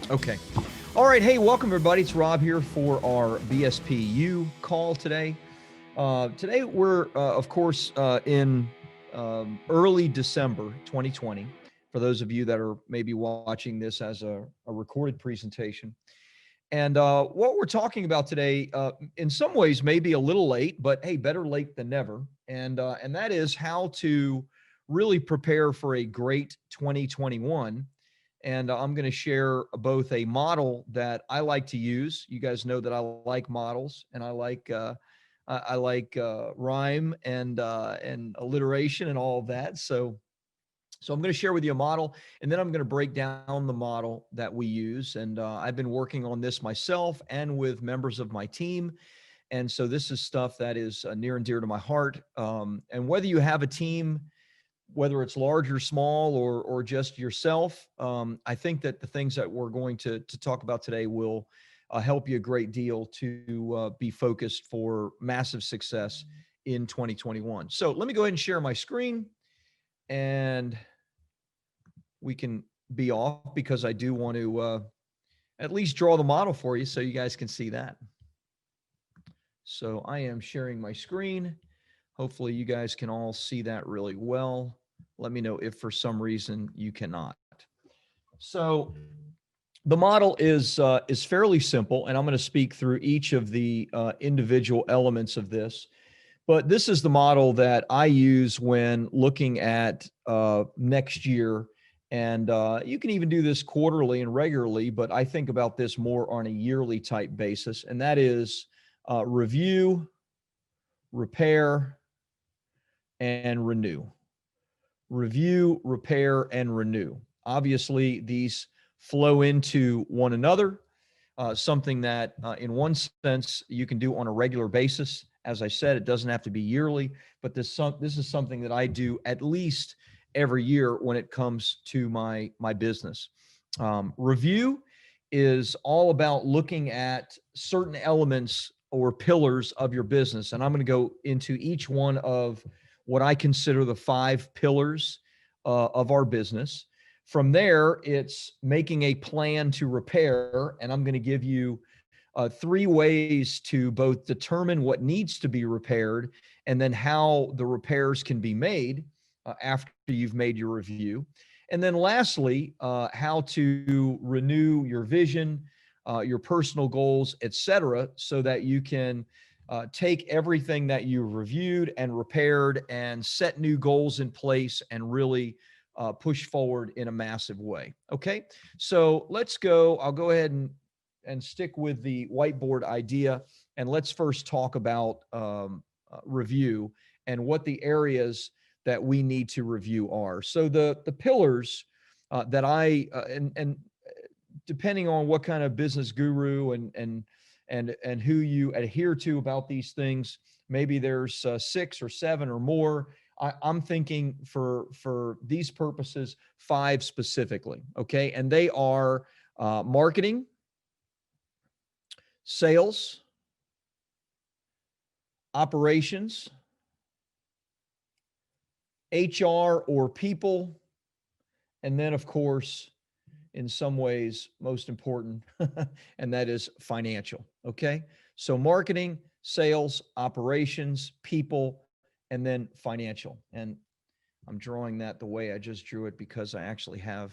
Okay. All right. Hey, welcome everybody. It's Rob here for our BSPU call today. Today we're, of course, in early December 2020. For those of you that are maybe watching this as a recorded presentation. And what we're talking about today, in some ways, may be a little late, but hey, better late than never. And that is how to really prepare for a great 2021. And I'm going to share both a model that I like to use. You guys know that I like models, and I like rhyme and alliteration and all of that. So I'm going to share with you a model, and then I'm going to break down the model that we use. And I've been working on this myself and with members of my team. And so this is stuff that is near and dear to my heart. And whether you have a team, whether it's large or small, or just yourself, I think that the things that we're going to talk about today will help you a great deal to be focused for massive success in 2021. So let me go ahead and share my screen, and we can be off because I do want to at least draw the model for you so you guys can see that. So I am sharing my screen. Hopefully you guys can all see that really well. Let me know if for some reason you cannot. So the model is fairly simple, and I'm going to speak through each of the individual elements of this. But this is the model that I use when looking at next year. And you can even do this quarterly and regularly, but I think about this more on a yearly type basis. And that is review, repair, and renew. Review, repair, and renew. Obviously, these flow into one another, something that in one sense you can do on a regular basis. As I said, it doesn't have to be yearly, but this is something that I do at least every year when it comes to my business. Review is all about looking at certain elements or pillars of your business, and I'm going to go into each one of what I consider the 5 pillars of our business. From there, it's making a plan to repair, and I'm going to give you 3 ways to both determine what needs to be repaired and then how the repairs can be made after you've made your review. And then lastly, how to renew your vision, your personal goals, etc., so that you can take everything that you've reviewed and repaired and set new goals in place and really push forward in a massive way. Okay, so let's go. I'll go ahead and stick with the whiteboard idea. And let's first talk about review and what the areas that we need to review are. So the pillars that and depending on what kind of business guru and who you adhere to about these things, maybe there's 6 or 7 or more. I'm thinking for these purposes, 5 specifically. Okay, and they are marketing, sales, operations, HR or people, and then, of course, in some ways, most important, and that is financial. Okay, so marketing, sales, operations, people, and then financial. And I'm drawing that the way I just drew it because I actually have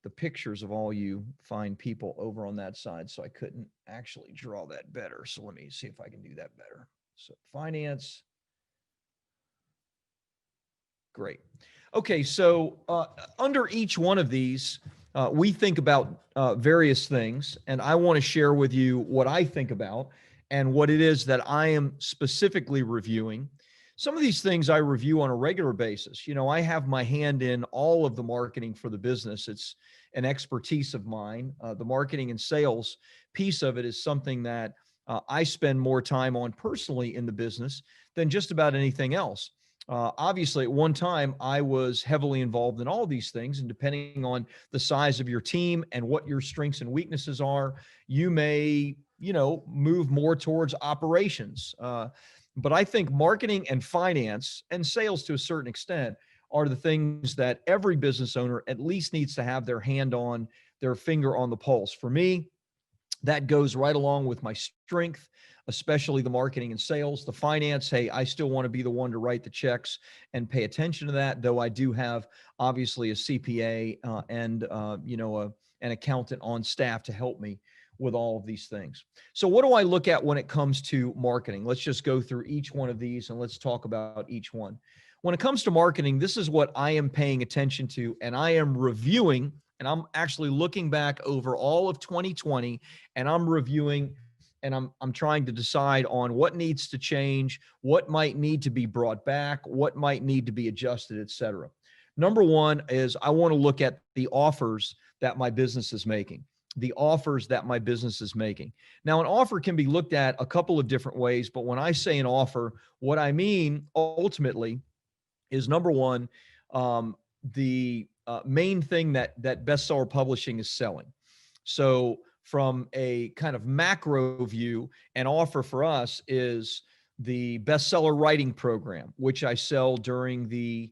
the pictures of all you fine people over on that side, so I couldn't actually draw that better. So let me see if I can do that better. So finance. Great. Okay, so under each one of these, we think about various things, and I want to share with you what I think about and what it is that I am specifically reviewing. Some of these things I review on a regular basis. You know, I have my hand in all of the marketing for the business. It's an expertise of mine. The marketing and sales piece of it is something that I spend more time on personally in the business than just about anything else. Obviously, at one time, I was heavily involved in all these things, and depending on the size of your team and what your strengths and weaknesses are, you may, move more towards operations. But I think marketing and finance and sales to a certain extent are the things that every business owner at least needs to have their hand on their finger on the pulse. For me, that goes right along with my strength, especially the marketing and sales, the finance. Hey, I still want to be the one to write the checks and pay attention to that, though I do have obviously a CPA and an accountant on staff to help me with all of these things. So what do I look at when it comes to marketing? Let's just go through each one of these and let's talk about each one. When it comes to marketing, this is what I am paying attention to, and I am reviewing, and I'm actually looking back over all of 2020, and I'm reviewing, and I'm trying to decide on what needs to change, what might need to be brought back, what might need to be adjusted, et cetera. Number one is I want to look at the offers that my business is making. The offers that my business is making. Now, an offer can be looked at a couple of different ways, but when I say an offer, what I mean ultimately is, number one, the main thing that bestseller publishing is selling. So from a kind of macro view, an offer for us is the bestseller writing program, which I sell during the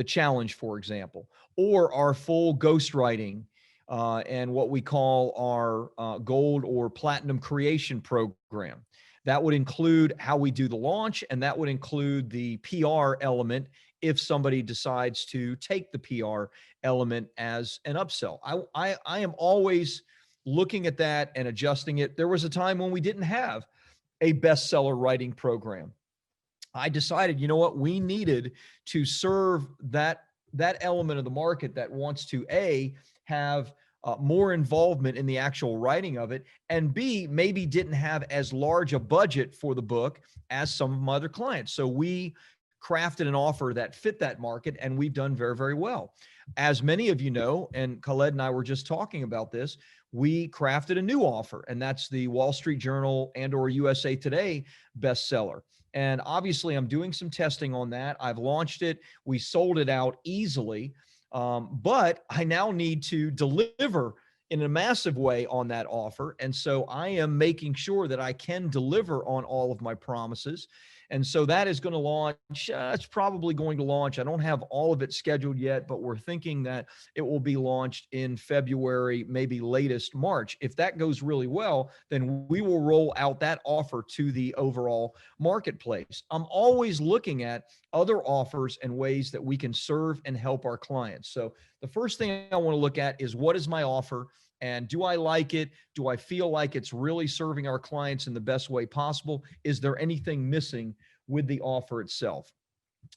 challenge, for example, or our full ghostwriting and what we call our gold or platinum creation program. That would include how we do the launch, and that would include the PR element if somebody decides to take the PR element as an upsell. I am always looking at that and adjusting it. There was a time when we didn't have a bestseller writing program. I decided, you know what, we needed to serve that element of the market that wants to have more involvement in the actual writing of it, and B, maybe didn't have as large a budget for the book as some of my other clients. So we crafted an offer that fit that market, and we've done very, very well. As many of you know, and Khaled and I were just talking about this, we crafted a new offer, and that's the Wall Street Journal and or USA Today bestseller. And obviously, I'm doing some testing on that. I've launched it. We sold it out easily. But I now need to deliver in a massive way on that offer. And so I am making sure that I can deliver on all of my promises. And so that is going to launch. It's probably going to launch. I don't have all of it scheduled yet, but we're thinking that it will be launched in February, maybe latest March. If that goes really well, then we will roll out that offer to the overall marketplace. I'm always looking at other offers and ways that we can serve and help our clients. So the first thing I want to look at is, what is my offer? And do I like it? Do I feel like it's really serving our clients in the best way possible? Is there anything missing with the offer itself?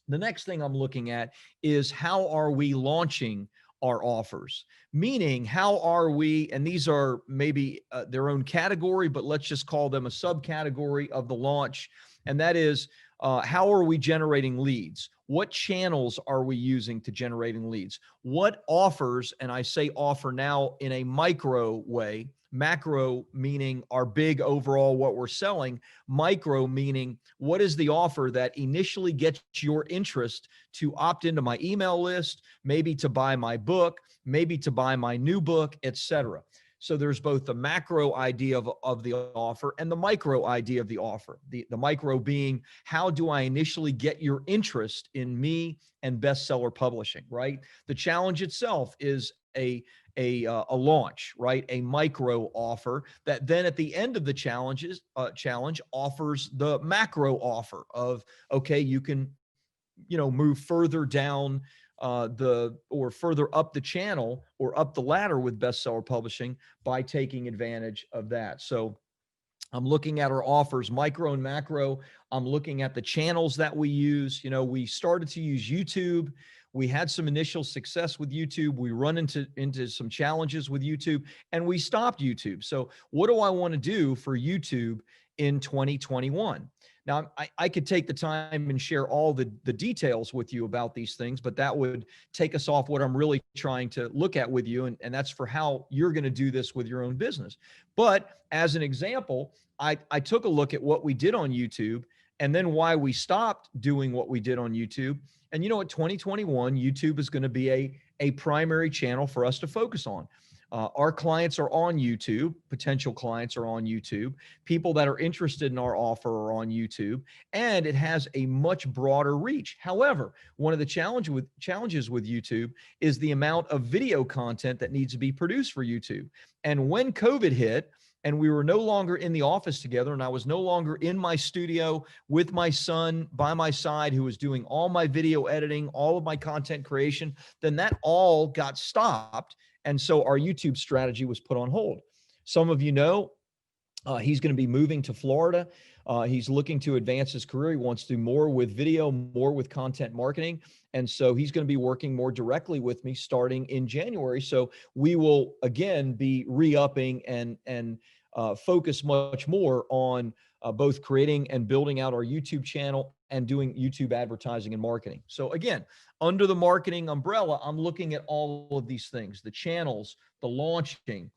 The next thing I'm looking at is, how are we launching our offers? Meaning, how are we, and these are maybe their own category, but let's just call them a subcategory of the launch. And that is, how are we generating leads? What channels are we using to generating leads? What offers, and I say offer now in a micro way, macro meaning our big overall what we're selling, micro meaning what is the offer that initially gets your interest to opt into my email list, maybe to buy my book, maybe to buy my new book, etc. So there's both the macro idea of the offer and the micro idea of the offer. The micro being, how do I initially get your interest in me and bestseller publishing, right? The challenge itself is a launch, right? A micro offer that then at the end of the challenge offers the macro offer of, okay, you can, move further down or further up the channel or up the ladder with bestseller publishing by taking advantage of that. So I'm looking at our offers, micro and macro. I'm looking at the channels that we use. We started to use YouTube. We had some initial success with YouTube. We run into some challenges with YouTube, and we stopped YouTube. So what do I want to do for YouTube in 2021? Now, I could take the time and share all the details with you about these things, but that would take us off what I'm really trying to look at with you, and that's for how you're going to do this with your own business. But as an example, I took a look at what we did on YouTube and then why we stopped doing what we did on YouTube. And 2021, YouTube is going to be a primary channel for us to focus on. Our clients are on YouTube. Potential clients are on YouTube. People that are interested in our offer are on YouTube, and it has a much broader reach. However, one of the challenges with YouTube is the amount of video content that needs to be produced for YouTube. And when COVID hit, and we were no longer in the office together, and I was no longer in my studio with my son by my side, who was doing all my video editing, all of my content creation, then that all got stopped. And so our YouTube strategy was put on hold. Some of you know, he's going to be moving to Florida. He's looking to advance his career. He wants to do more with video, more with content marketing. And so he's going to be working more directly with me starting in January. So we will again be re-upping and focus much more on both creating and building out our YouTube channel and doing YouTube advertising and marketing. So again, under the marketing umbrella, I'm looking at all of these things: the channels, the launching,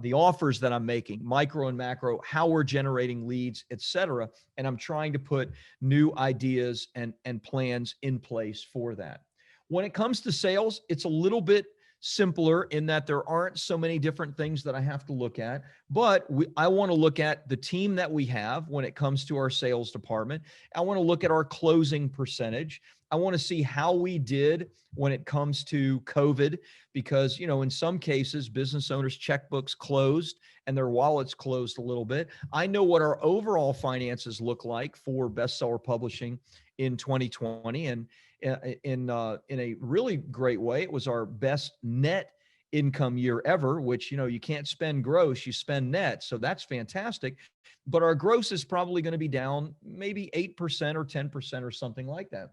the offers that I'm making, micro and macro, how we're generating leads, et cetera. And I'm trying to put new ideas and plans in place for that. When it comes to sales, it's a little bit simpler in that there aren't so many different things that I have to look at, but I want to look at the team that we have when it comes to our sales department. I want to look at our closing percentage. I want to see how we did when it comes to COVID, because, you know, in some cases, business owners' checkbooks closed and their wallets closed a little bit. I know what our overall finances look like for bestseller publishing in 2020. And in a really great way, it was our best net income year ever, which, you know, you can't spend gross, you spend net. So that's fantastic. But our gross is probably going to be down maybe 8% or 10% or something like that.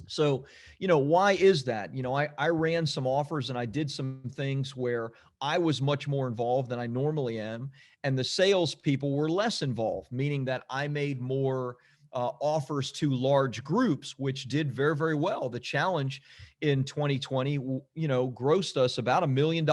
So, you know, why is that? You know, I ran some offers and I did some things where I was much more involved than I normally am. And the salespeople were less involved, meaning that I made more offers to large groups, which did very, very well. The challenge in 2020, you know, grossed us about $1 million.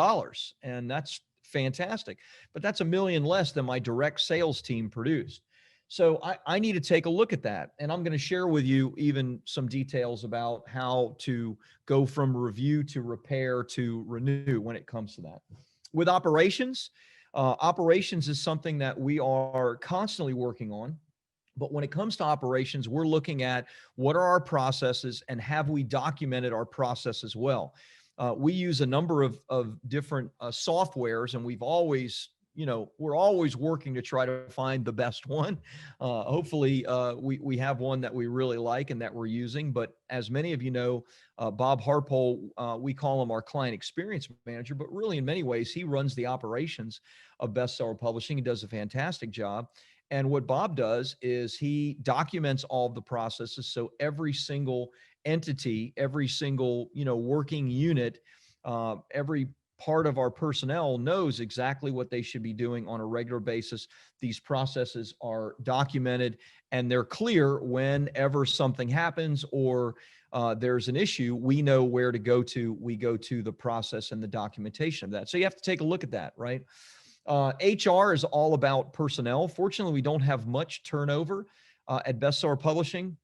And that's fantastic. But that's $1 million less than my direct sales team produced. So I need to take a look at that. And I'm going to share with you even some details about how to go from review to repair to renew when it comes to that. With operations, operations is something that we are constantly working on. But when it comes to operations, we're looking at what are our processes and have we documented our process as well. We use a number of different softwares, and we've always, you know, we're always working to try to find the best one. Hopefully, we have one that we really like and that we're using. But as many of you know, Bob Harpole, we call him our client experience manager, but really in many ways, he runs the operations of bestseller publishing. He does a fantastic job. And what Bob does is he documents all of the processes. So every single entity, every single, you know, working unit, every part of our personnel knows exactly what they should be doing on a regular basis. These processes are documented and they're clear. Whenever something happens or there's an issue, we know where to go to. We go to the process and the documentation of that. So you have to take a look at that, right? HR is all about personnel. Fortunately, we don't have much turnover at Bestseller Publishing.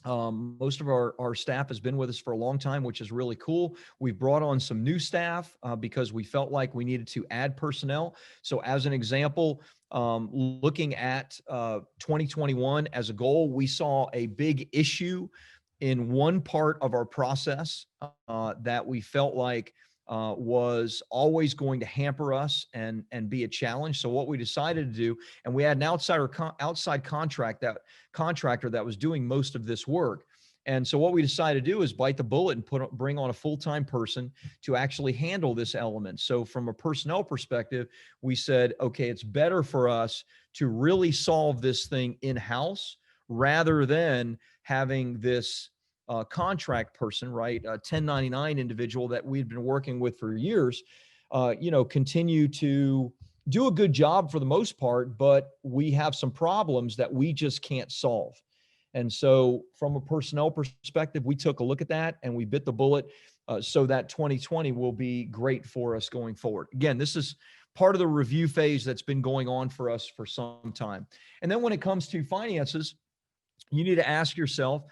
Most of our staff has been with us for a long time, which is really cool. We've brought on some new staff because we felt like we needed to add personnel. So as an example, looking at 2021 as a goal, we saw a big issue in one part of our process that we felt like was always going to hamper us and be a challenge. So what we decided to do, and we had an outside contractor that was doing most of this work. And so what we decided to do is bite the bullet and bring on a full-time person to actually handle this element. So from a personnel perspective, we said, okay, it's better for us to really solve this thing in-house rather than having this contract person, right? A 1099 individual that we'd been working with for years, you know, continue to do a good job for the most part, but we have some problems that we just can't solve. And so from a personnel perspective, we took a look at that and we bit the bullet so that 2020 will be great for us going forward. Again, this is part of the review phase that's been going on for us for some time. And then when it comes to finances, you need to ask yourself,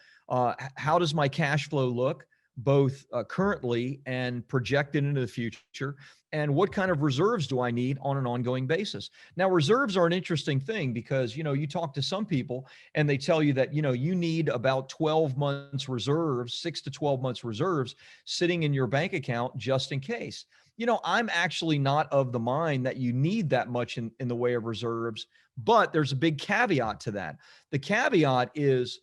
how does my cash flow look? both currently and projected into the future, and what kind of reserves do I need on an ongoing basis. Now, reserves are an interesting thing because, you talk to some people and they tell you that, you need about 12 months reserves, 6 to 12 months reserves sitting in your bank account just in case. I'm actually not of the mind that you need that much in the way of reserves, but there's a big caveat to that. The caveat is,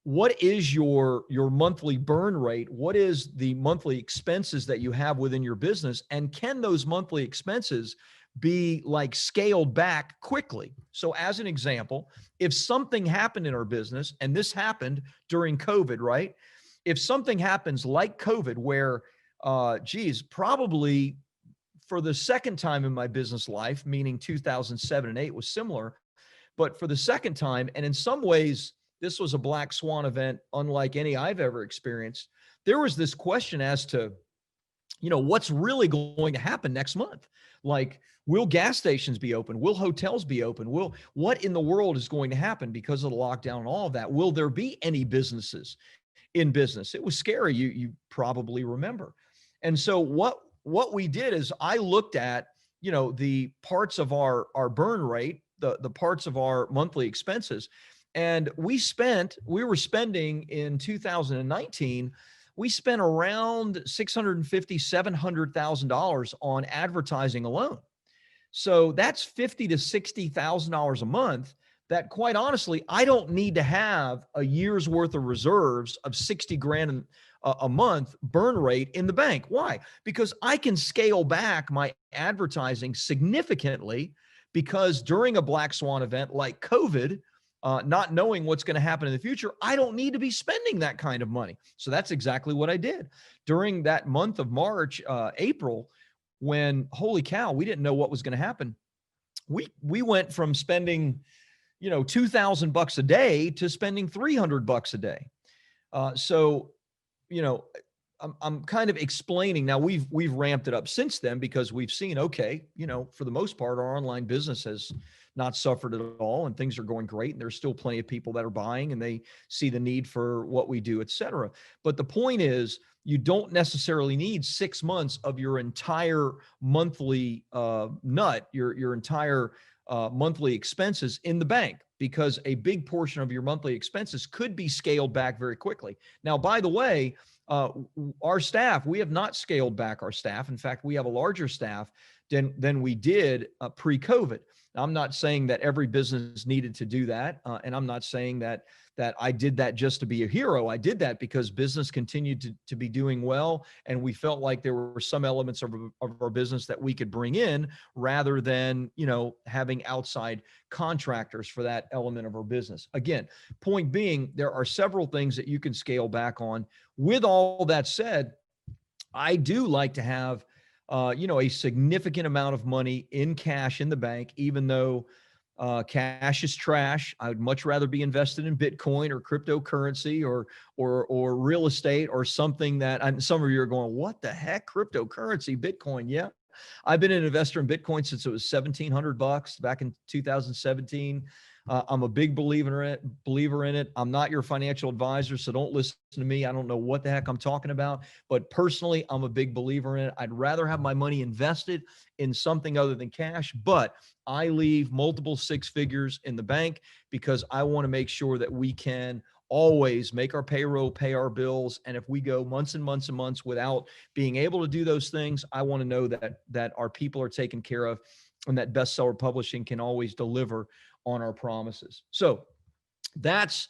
what is your monthly burn rate? What is the monthly expenses that you have within your business? And can those monthly expenses be like scaled back quickly? So as an example, if something happened in our business, and this happened during COVID, right? If something happens like COVID, where, probably for the second time in my business life, meaning 2007 and 8 was similar, but for the second time, and in some ways, this was a black swan event unlike any I've ever experienced. There was this question as to, what's really going to happen next month? Like, will gas stations be open? Will hotels be open? What in the world is going to happen because of the lockdown and all of that? Will there be any businesses in business? It was scary. You probably remember. And so what we did is I looked at, the parts of our burn rate, the parts of our monthly expenses. And we were spending in 2019, we spent around $650,000-$700,000 on advertising alone. So that's $50,000 to $60,000 a month that, quite honestly, I don't need to have a year's worth of reserves of 60 grand a month burn rate in the bank. Why? Because I can scale back my advertising significantly, because during a black swan event like COVID, not knowing what's going to happen in the future, I don't need to be spending that kind of money. So that's exactly what I did during that month of March, April, when, holy cow, we didn't know what was going to happen. We went from spending, $2,000 a day to spending $300 a day. So, you know, I'm kind of explaining now. We've ramped it up since then because we've seen, okay, for the most part, our online business has not suffered at all, and things are going great. And there's still plenty of people that are buying, and they see the need for what we do, et cetera. But the point is, you don't necessarily need 6 months of your entire monthly your entire monthly expenses in the bank, because a big portion of your monthly expenses could be scaled back very quickly. Now, by the way, our staff, we have not scaled back our staff. In fact, we have a larger staff than we did pre-COVID. Now, I'm not saying that every business needed to do that, and I'm not saying that I did that just to be a hero. I did that because business continued to be doing well, and we felt like there were some elements of our business that we could bring in rather than having outside contractors for that element of our business. Again, point being, there are several things that you can scale back on. With all that said, I do like to have a significant amount of money in cash in the bank, even though cash is trash. I would much rather be invested in Bitcoin or cryptocurrency or real estate or something that, and some of you are going, what the heck, cryptocurrency, Bitcoin? Yeah. I've been an investor in Bitcoin since it was $1,700 back in 2017. I'm a big believer in it. I'm not your financial advisor, so don't listen to me. I don't know what the heck I'm talking about, but personally, I'm a big believer in it. I'd rather have my money invested in something other than cash, but I leave multiple six figures in the bank because I want to make sure that we can always make our payroll, pay our bills. And if we go months and months and months without being able to do those things, I want to know that our people are taken care of, and that Bestseller Publishing can always deliver on our promises. So that's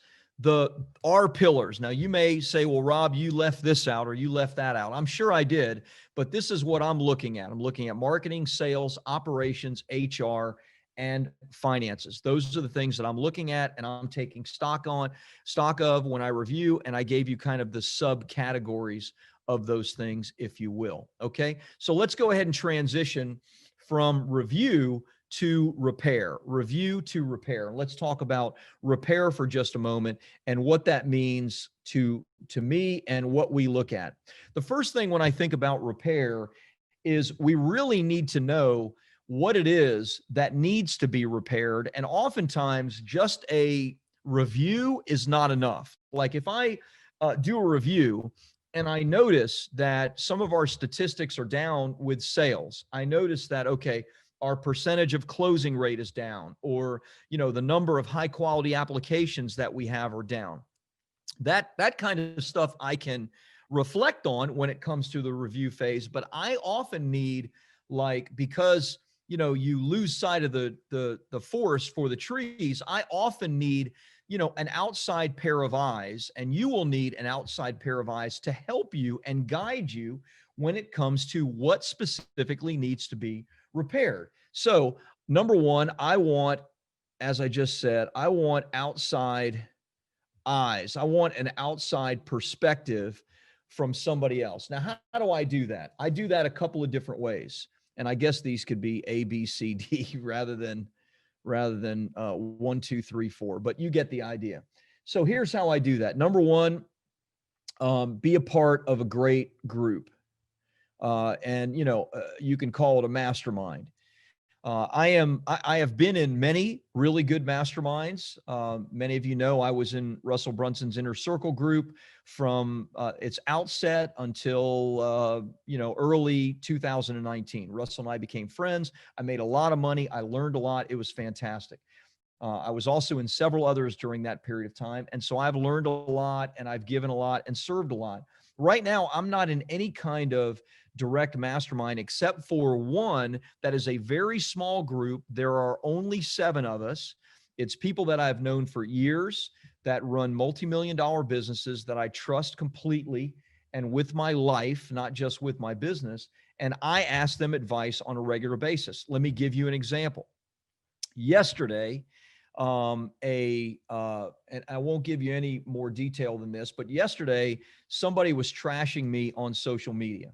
our pillars. Now, you may say, well, Rob, you left this out or you left that out. I'm sure I did, but this is what I'm looking at. I'm looking at marketing, sales, operations, HR, and finances. Those are the things that I'm looking at and I'm taking stock of when I review, and I gave you kind of the subcategories of those things, if you will. Okay. So let's go ahead and transition from review to repair. Let's talk about repair for just a moment and what that means to me and what we look at. The first thing when I think about repair is we really need to know what it is that needs to be repaired. And oftentimes just a review is not enough. Like if I do a review And I notice that some of our statistics are down with sales. I notice that, okay, our percentage of closing rate is down, or, the number of high quality applications that we have are down. That kind of stuff I can reflect on when it comes to the review phase, but I often need, like, because you lose sight of the forest for the trees. I often need an outside pair of eyes, and you will need an outside pair of eyes to help you and guide you when it comes to what specifically needs to be repaired. So number one, I want, as I just said, I want outside eyes. I want an outside perspective from somebody else. Now, how do I do that? I do that a couple of different ways. And I guess these could be A, B, C, D rather than 1, 2, 3, 4, but you get the idea. So here's how I do that. Number one, be a part of a great group. And you can call it a mastermind. I have been in many really good masterminds. Many of you know I was in Russell Brunson's Inner Circle group from its outset until early 2019. Russell and I became friends. I made a lot of money. I learned a lot. It was fantastic. I was also in several others during that period of time, and so I've learned a lot, and I've given a lot, and served a lot. Right now, I'm not in any kind of direct mastermind except for one that is a very small group. There are only 7 of us. It's people that I've known for years that run multi-million-dollar businesses that I trust completely and with my life, not just with my business. And I ask them advice on a regular basis. Let me give you an example. Yesterday, and I won't give you any more detail than this, but yesterday somebody was trashing me on social media.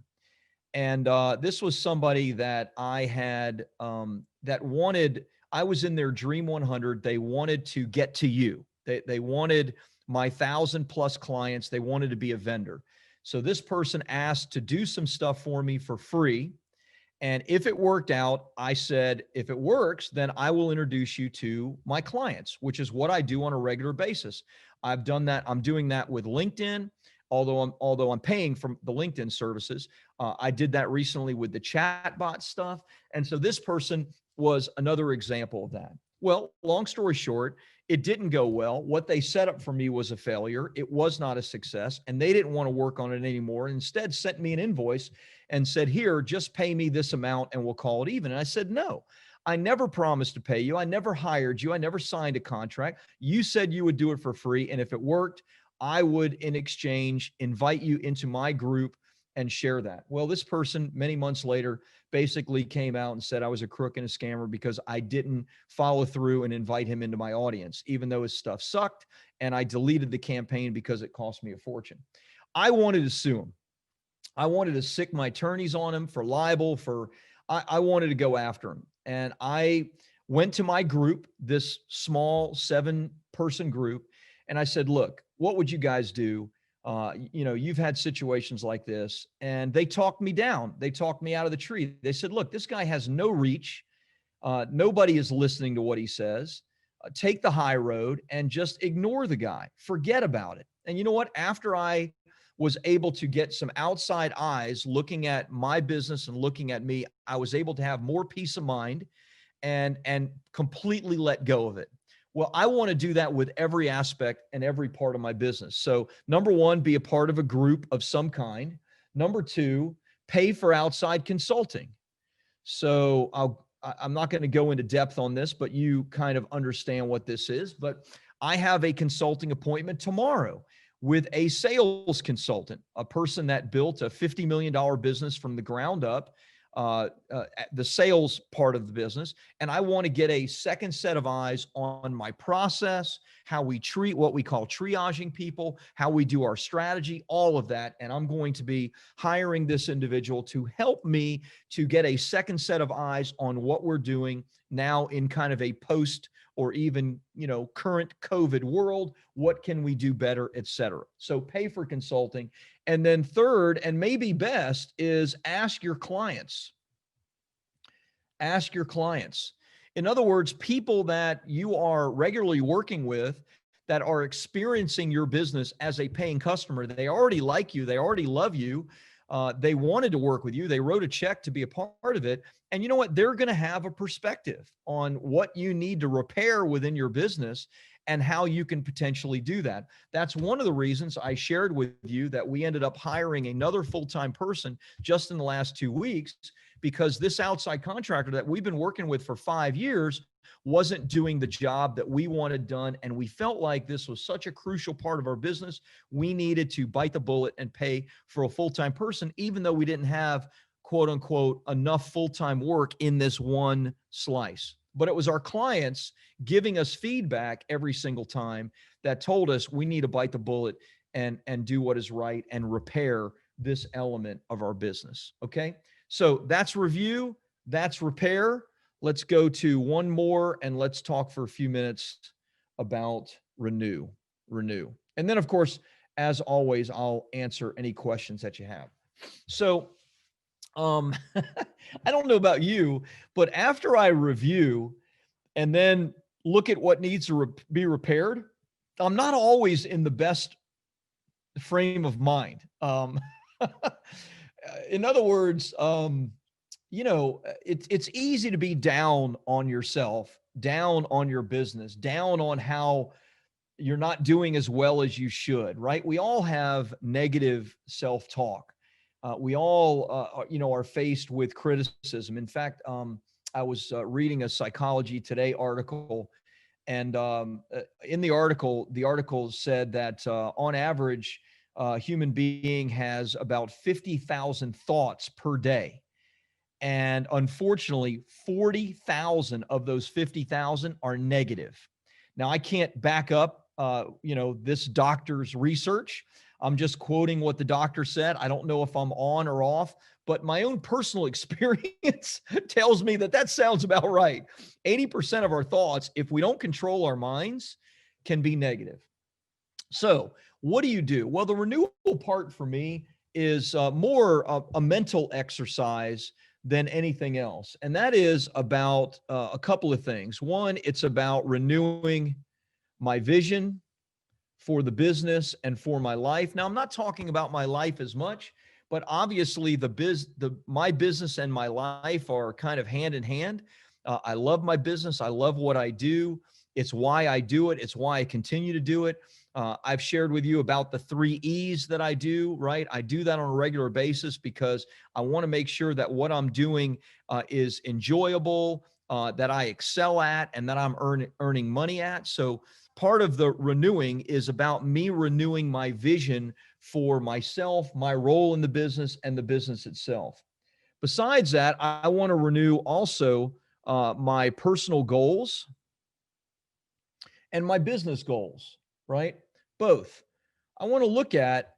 And this was somebody that I had that wanted, I was in their Dream 100. They wanted to get to you. They wanted my 1,000+ clients. They wanted to be a vendor. So this person asked to do some stuff for me for free. And if it worked out, I said, if it works, then I will introduce you to my clients, which is what I do on a regular basis. I've done that. I'm doing that with LinkedIn, although I'm paying for the LinkedIn services. I did that recently with the chatbot stuff. And so this person was another example of that. Well, long story short, it didn't go well. What they set up for me was a failure. It was not a success, and they didn't want to work on it anymore. Instead, sent me an invoice and said, here, just pay me this amount and we'll call it even. And I said, no, I never promised to pay you. I never hired you. I never signed a contract. You said you would do it for free. And if it worked, I would, in exchange, invite you into my group and share that. Well, this person, many months later, basically came out and said I was a crook and a scammer because I didn't follow through and invite him into my audience, even though his stuff sucked. And I deleted the campaign because it cost me a fortune. I wanted to sue him. I wanted to sick my attorneys on him for libel, I wanted to go after him. And I went to my group, this small 7-person group, and I said, look, what would you guys do? You've had situations like this. And they talked me down. They talked me out of the tree. They said, look, this guy has no reach. Nobody is listening to what he says. Take the high road and just ignore the guy. Forget about it. And you know what? After I was able to get some outside eyes looking at my business and looking at me, I was able to have more peace of mind and completely let go of it. Well, I want to do that with every aspect and every part of my business. So number one, be a part of a group of some kind. Number two, pay for outside consulting. So I'm not going to go into depth on this, but you kind of understand what this is. But I have a consulting appointment tomorrow with a sales consultant, a person that built a $50 million business from the ground up, the sales part of the business. And I want to get a second set of eyes on my process, how we treat what we call triaging people, how we do our strategy, all of that. And I'm going to be hiring this individual to help me to get a second set of eyes on what we're doing now in kind of a post or even, current COVID world. What can we do better, et cetera? So pay for consulting. And then third, and maybe best, is ask your clients. Ask your clients. In other words, people that you are regularly working with that are experiencing your business as a paying customer. They already like you. They already love you. They wanted to work with you. They wrote a check to be a part of it. And you know what? They're going to have a perspective on what you need to repair within your business and how you can potentially do that. That's one of the reasons I shared with you that we ended up hiring another full-time person just in the last 2 weeks, because this outside contractor that we've been working with for 5 years wasn't doing the job that we wanted done. And we felt like this was such a crucial part of our business. We needed to bite the bullet and pay for a full-time person, even though we didn't have, quote unquote, enough full-time work in this one slice. But it was our clients giving us feedback every single time that told us we need to bite the bullet and do what is right and repair this element of our business. Okay. So that's review, that's repair. Let's go to one more and let's talk for a few minutes about renew. And then, of course, as always, I'll answer any questions that you have. So, I don't know about you, but after I review and then look at what needs to be repaired, I'm not always in the best frame of mind. In other words, it's easy to be down on yourself, down on your business, down on how you're not doing as well as you should, right? We all have negative self-talk. We all, are faced with criticism. In fact, I was reading a Psychology Today article, and in the article said that on average, a human being has about 50,000 thoughts per day. And unfortunately, 40,000 of those 50,000 are negative. Now, I can't back up, this doctor's research. I'm just quoting what the doctor said. I don't know if I'm on or off, but my own personal experience tells me that sounds about right. 80% of our thoughts, if we don't control our minds, can be negative. So what do you do? Well, the renewal part for me is more a mental exercise than anything else. And that is about a couple of things. One, it's about renewing my vision for the business and for my life. Now, I'm not talking about my life as much, but obviously my business and my life are kind of hand in hand. I love my business. I love what I do. It's why I do it. It's why I continue to do it. I've shared with you about the 3 E's that I do, right? I do that on a regular basis because I want to make sure that what I'm doing is enjoyable, that I excel at, and that I'm earning money at. So part of the renewing is about me renewing my vision for myself, my role in the business, and the business itself. Besides that, I want to renew also my personal goals and my business goals, right? Both. I want to look at,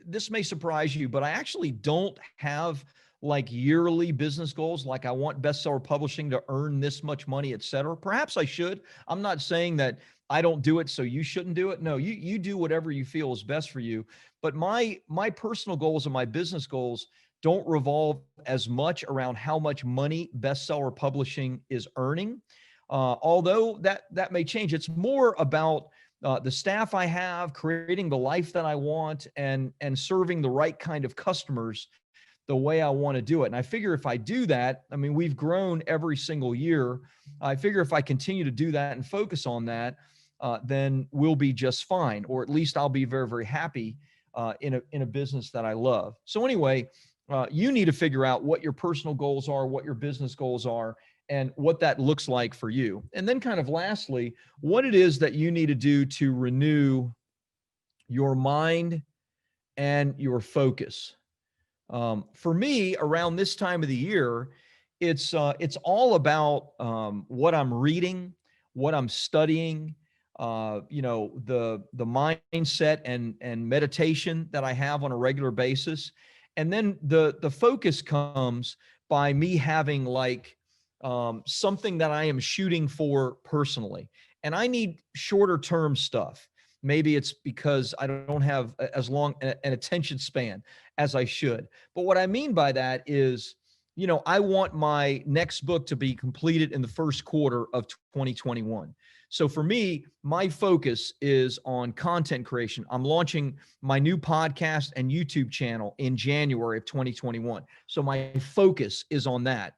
this may surprise you, but I actually don't have like yearly business goals. Like I want bestseller publishing to earn this much money, et cetera. Perhaps I should. I'm not saying that I don't do it, so you shouldn't do it. No, you do whatever you feel is best for you. But my personal goals and my business goals don't revolve as much around how much money bestseller publishing is earning. Although that may change. It's more about the staff I have, creating the life that I want, and serving the right kind of customers the way I want to do it. And I figure if I do that, I mean, we've grown every single year. I figure if I continue to do that and focus on that, then we'll be just fine, or at least I'll be very, very happy in a business that I love. So anyway, you need to figure out what your personal goals are, what your business goals are, and what that looks like for you. And then kind of lastly, what it is that you need to do to renew your mind and your focus. For me, around this time of the year, it's all about what I'm reading, what I'm studying, the mindset and meditation that I have on a regular basis. And then the focus comes by me having like something that I am shooting for personally. And I need shorter term stuff. Maybe it's because I don't have as long an attention span as I should. But what I mean by that is I want my next book to be completed in the first quarter of 2021. So for me, my focus is on content creation. I'm launching my new podcast and YouTube channel in January of 2021. So my focus is on that.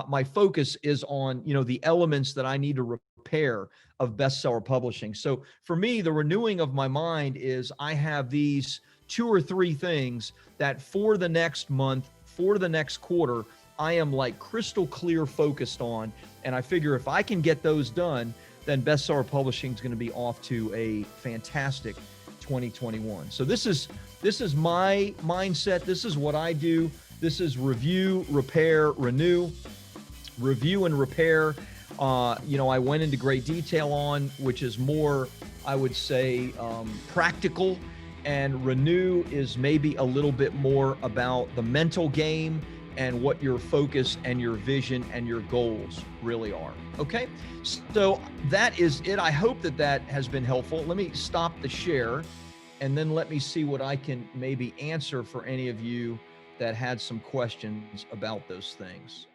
My focus is on, the elements that I need to repair of bestseller publishing. So for me, the renewing of my mind is I have these 2 or 3 things that for the next month, for the next quarter, I am like crystal clear focused on. And I figure if I can get those done, then bestseller publishing is going to be off to a fantastic 2021. So this is my mindset. This is what I do. This is review, repair, renew. Review and repair, I went into great detail on, which is more, I would say, practical. And renew is maybe a little bit more about the mental game and what your focus and your vision and your goals really are. Okay, so that is it. I hope that has been helpful. Let me stop the share and then let me see what I can maybe answer for any of you that had some questions about those things.